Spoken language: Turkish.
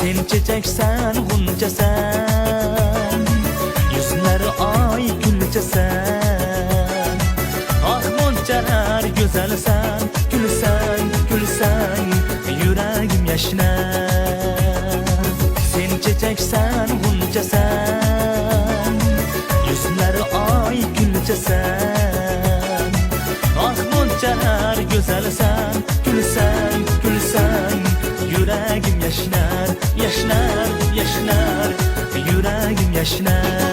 Sen çiçeksen, guncasan, yüzleri ay gülcesen. Ah moncalar güzelsen, gülsen, gülsen, yüreğim yaşnar. Sen çiçeksen, guncasan, yüzleri ay gülcesen. Ah moncalar güzelsen, gülsen, gülsen, yüreğim yaşnar, yaşnar, yaşnar, yüreğim yaşnar.